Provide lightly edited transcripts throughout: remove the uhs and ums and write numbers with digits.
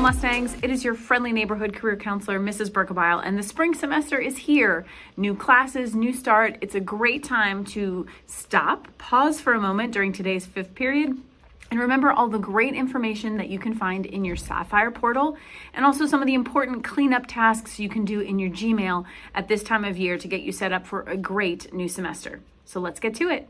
Mustangs. It is your friendly neighborhood career counselor, Mrs. Berkebile, and the spring semester is here. New classes, new start. It's a great time to stop, pause for a moment during today's fifth period, and remember all the great information that you can find in your Sapphire Portal, and also some of the important cleanup tasks you can do in your Gmail at this time of year to get you set up for a great new semester. So let's get to it.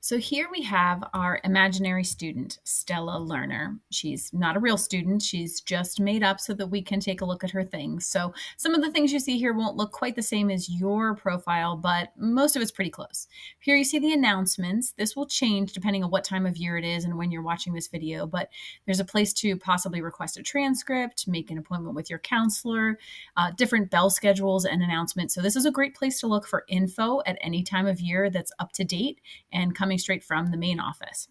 So here we have our imaginary student, Stella Lerner. She's not a real student. She's just made up so that we can take a look at her things. So some of the things you see here won't look quite the same as your profile, but most of it's pretty close. Here you see the announcements. This will change depending on what time of year it is and when you're watching this video, but there's a place to possibly request a transcript, make an appointment with your counselor, different bell schedules and announcements. So this is a great place to look for info at any time of year that's up to date and coming straight from the main office.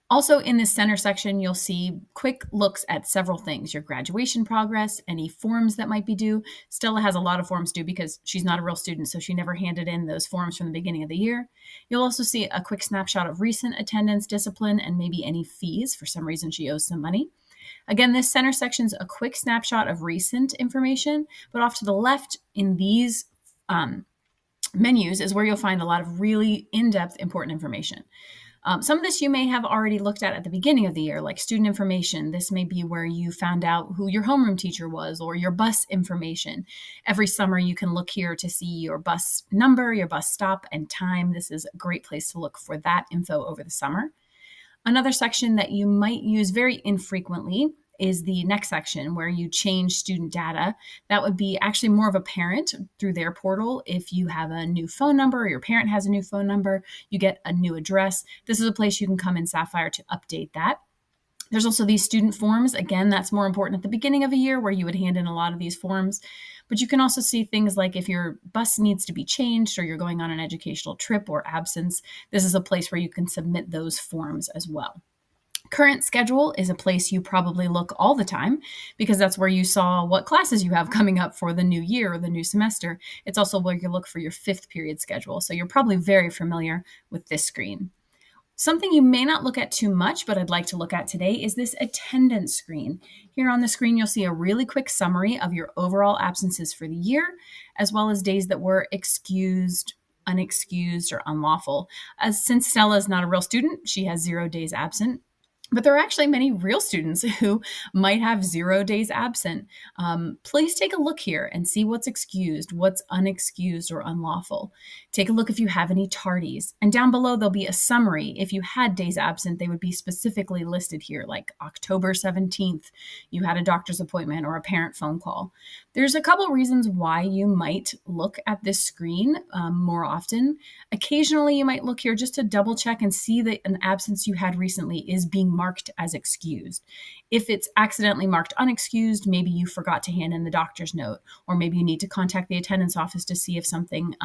Also in this center section, you'll see quick looks at several things, your graduation progress, any forms that might be due. Stella has a lot of forms due because she's not a real student, so she never handed in those forms from the beginning of the year. You'll also see a quick snapshot of recent attendance, discipline, and maybe any fees. For some reason, she owes some money. Again, this center section's a quick snapshot of recent information, but off to the left in these menus is where you'll find a lot of really in-depth important information. Some of this you may have already looked at the beginning of the year, like student information. This may be where you found out who your homeroom teacher was, or your bus information. Every summer you can look here to see your bus number, your bus stop, and time. This is a great place to look for that info over the summer. Another section that you might use very infrequently is the next section where you change student data. That would be actually more of a parent through their portal. If you have a new phone number or your parent has a new phone number, you get a new address. This is a place you can come in Sapphire to update that. There's also these student forms. Again, that's more important at the beginning of a year where you would hand in a lot of these forms. But you can also see things like if your bus needs to be changed or you're going on an educational trip or absence, this is a place where you can submit those forms as well. Current schedule is a place you probably look all the time because that's where you saw what classes you have coming up for the new year or the new semester. It's also where you look for your fifth period schedule. So you're probably very familiar with this screen. Something you may not look at too much, but I'd like to look at today is this attendance screen. Here on the screen, you'll see a really quick summary of your overall absences for the year, as well as days that were excused, unexcused, or unlawful. Since Stella is not a real student, she has 0 days absent. But there are actually many real students who might have 0 days absent. Please take a look here and see what's excused, what's unexcused or unlawful. Take a look if you have any tardies. And down below, there'll be a summary. If you had days absent, they would be specifically listed here, like October 17th, you had a doctor's appointment or a parent phone call. There's a couple reasons why you might look at this screen more often. Occasionally, you might look here just to double check and see that an absence you had recently is being marked as excused. If it's accidentally marked unexcused, maybe you forgot to hand in the doctor's note, or maybe you need to contact the attendance office to see if something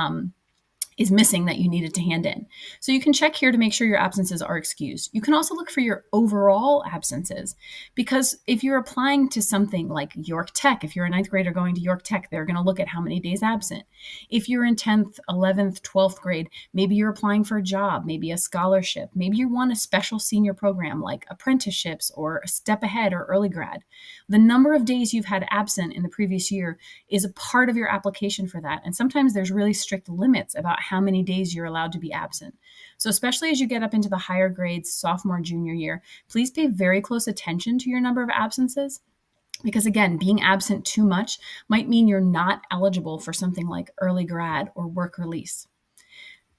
is missing that you needed to hand in. So you can check here to make sure your absences are excused. You can also look for your overall absences, because if you're applying to something like York Tech, if you're a 9th grader going to York Tech, they're going to look at how many days absent. If you're in 10th, 11th, 12th grade, maybe you're applying for a job, maybe a scholarship, maybe you want a special senior program like apprenticeships or a step ahead or early grad. The number of days you've had absent in the previous year is a part of your application for that. And sometimes there's really strict limits about how many days you're allowed to be absent. So especially as you get up into the higher grades, sophomore, junior year, please pay very close attention to your number of absences. Because again, being absent too much might mean you're not eligible for something like early grad or work release.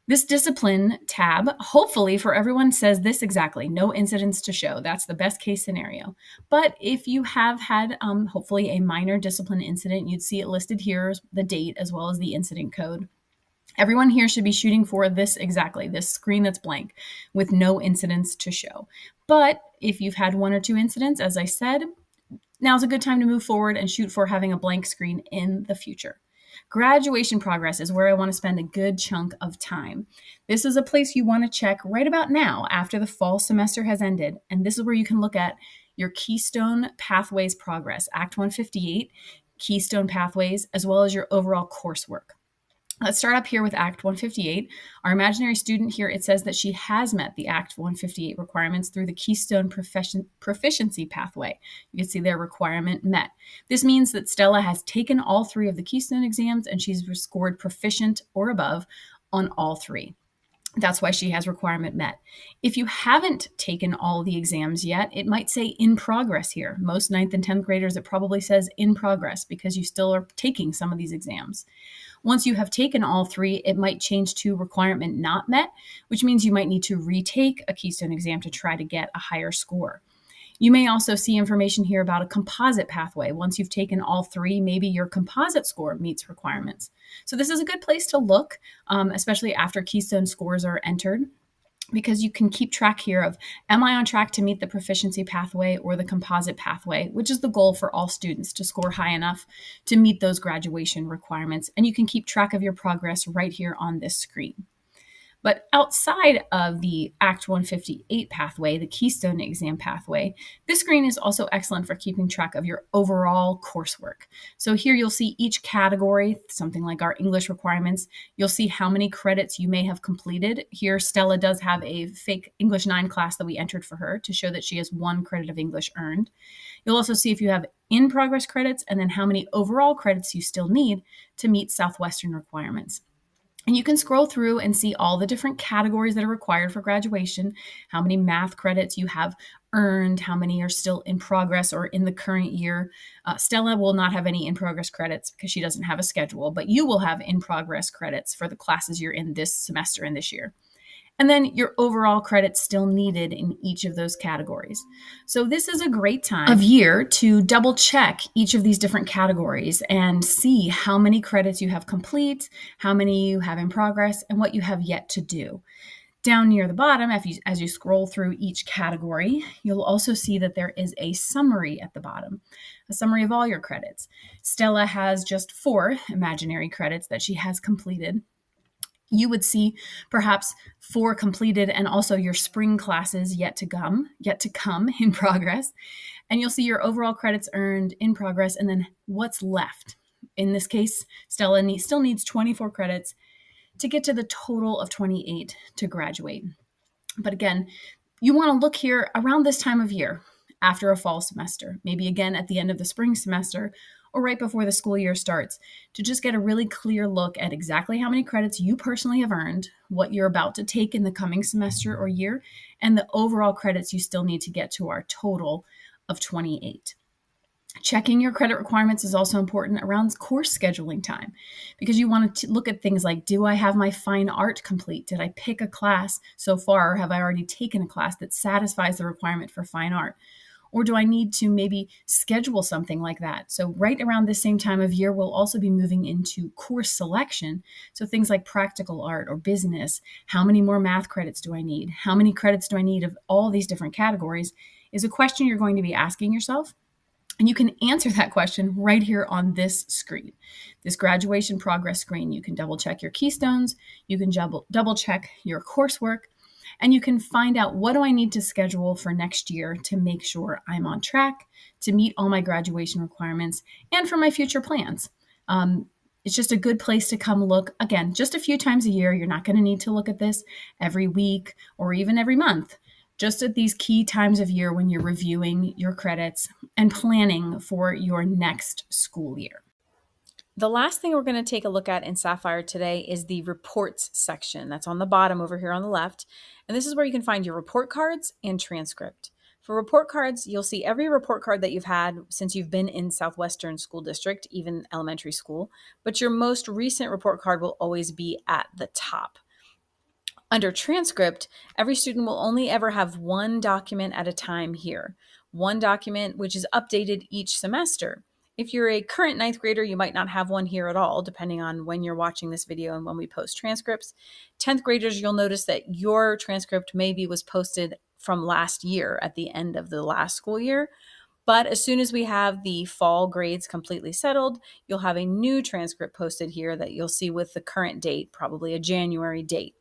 This discipline tab, hopefully for everyone, says this exactly: no incidents to show. That's the best case scenario. But if you have had hopefully a minor discipline incident, you'd see it listed here, the date as well as the incident code. Everyone here should be shooting for this exactly, this screen that's blank with no incidents to show. But if you've had 1 or 2 incidents, as I said, now's a good time to move forward and shoot for having a blank screen in the future. Graduation progress is where I want to spend a good chunk of time. This is a place you want to check right about now after the fall semester has ended. And this is where you can look at your Keystone Pathways progress, Act 158, Keystone Pathways, as well as your overall coursework. Let's start up here with Act 158. Our imaginary student here, it says that she has met the Act 158 requirements through the Keystone Proficiency Pathway. You can see their requirement met. This means that Stella has taken all 3 of the Keystone exams and she's scored proficient or above on all 3. That's why she has requirement met. If you haven't taken all the exams yet, it might say in progress here. Most 9th and 10th graders, it probably says in progress because you still are taking some of these exams. Once you have taken all 3, it might change to requirement not met, which means you might need to retake a Keystone exam to try to get a higher score. You may also see information here about a composite pathway. Once you've taken all 3, maybe your composite score meets requirements. So this is a good place to look, especially after Keystone scores are entered, because you can keep track here of, am I on track to meet the proficiency pathway or the composite pathway, which is the goal for all students, to score high enough to meet those graduation requirements. And you can keep track of your progress right here on this screen. But outside of the Act 158 pathway, the Keystone exam pathway, this screen is also excellent for keeping track of your overall coursework. So here you'll see each category, something like our English requirements. You'll see how many credits you may have completed. Here, Stella does have a fake English 9 class that we entered for her to show that she has 1 credit of English earned. You'll also see if you have in-progress credits and then how many overall credits you still need to meet Southwestern requirements. And you can scroll through and see all the different categories that are required for graduation, how many math credits you have earned, how many are still in progress or in the current year. Stella will not have any in-progress credits because she doesn't have a schedule, but you will have in-progress credits for the classes you're in this semester and this year. And then your overall credits still needed in each of those categories. So this is a great time of year to double check each of these different categories and see how many credits you have complete, how many you have in progress, and what you have yet to do. Down near the bottom, as you scroll through each category, you'll also see that there is a summary at the bottom, a summary of all your credits. Stella has just 4 imaginary credits that she has completed. You would see perhaps 4 completed and also your spring classes yet to come in progress. And you'll see your overall credits earned in progress and then what's left. In this case, Stella still needs 24 credits to get to the total of 28 to graduate. But again, you want to look here around this time of year after a fall semester, maybe again at the end of the spring semester, or right before the school year starts, to just get a really clear look at exactly how many credits you personally have earned, what you're about to take in the coming semester or year, and the overall credits you still need to get to our total of 28. Checking your credit requirements is also important around course scheduling time because you want to look at things like, do I have my fine art complete? Did I pick a class so far, or have I already taken a class that satisfies the requirement for fine art? Or do I need to maybe schedule something like that? So right around this same time of year, we'll also be moving into course selection. So things like practical art or business, how many more math credits do I need? How many credits do I need of all these different categories is a question you're going to be asking yourself. And you can answer that question right here on this screen, this graduation progress screen. You can double check your keystones, you can double check your coursework, and you can find out, what do I need to schedule for next year to make sure I'm on track to meet all my graduation requirements and for my future plans. It's just a good place to come look, again, just a few times a year. You're not going to need to look at this every week or even every month. Just at these key times of year when you're reviewing your credits and planning for your next school year. The last thing we're going to take a look at in Sapphire today is the reports section. That's on the bottom over here on the left. And this is where you can find your report cards and transcript. For report cards, you'll see every report card that you've had since you've been in Southwestern School District, even elementary school. But your most recent report card will always be at the top. Under transcript, every student will only ever have 1 document at a time here. 1 document which is updated each semester. If you're a current 9th grader, you might not have one here at all, depending on when you're watching this video and when we post transcripts. 10th graders, you'll notice that your transcript maybe was posted from last year at the end of the last school year. But as soon as we have the fall grades completely settled, you'll have a new transcript posted here that you'll see with the current date, probably a January date.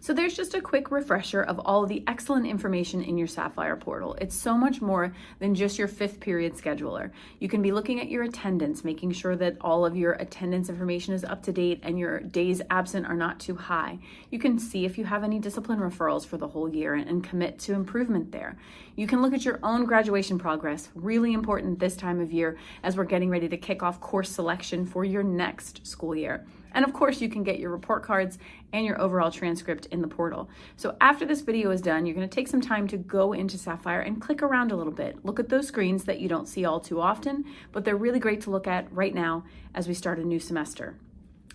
So there's just a quick refresher of all of the excellent information in your Sapphire Portal. It's so much more than just your 5th period scheduler. You can be looking at your attendance, making sure that all of your attendance information is up to date and your days absent are not too high. You can see if you have any discipline referrals for the whole year and commit to improvement there. You can look at your own graduation progress, really important this time of year as we're getting ready to kick off course selection for your next school year. And of course, you can get your report cards and your overall transcript in the portal. So after this video is done, you're going to take some time to go into Sapphire and click around a little bit. Look at those screens that you don't see all too often, but they're really great to look at right now as we start a new semester.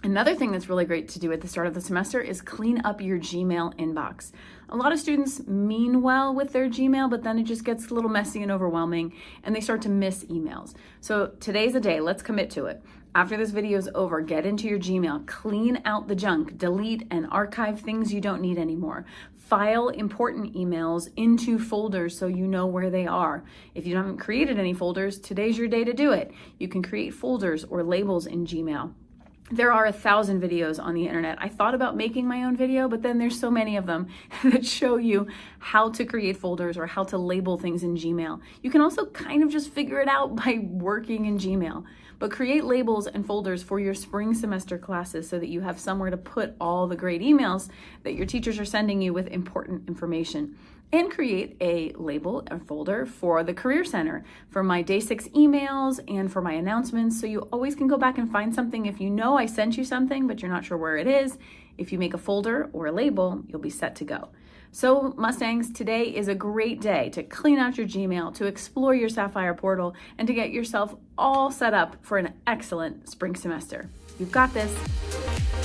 Another thing that's really great to do at the start of the semester is clean up your Gmail inbox. A lot of students mean well with their Gmail, but then it just gets a little messy and overwhelming and they start to miss emails. So today's the day, let's commit to it. After this video is over, get into your Gmail, clean out the junk, delete and archive things you don't need anymore. File important emails into folders so you know where they are. If you haven't created any folders, today's your day to do it. You can create folders or labels in Gmail. There are 1,000 videos on the internet. I thought about making my own video, but then there's so many of them that show you how to create folders or how to label things in Gmail. You can also kind of just figure it out by working in Gmail. But create labels and folders for your spring semester classes so that you have somewhere to put all the great emails that your teachers are sending you with important information. And create a label or folder for the Career Center, for my Day 6 emails and for my announcements, so you always can go back and find something if you know I sent you something, but you're not sure where it is. If you make a folder or a label, you'll be set to go. So Mustangs, today is a great day to clean out your Gmail, to explore your Sapphire Portal, and to get yourself all set up for an excellent spring semester. You've got this.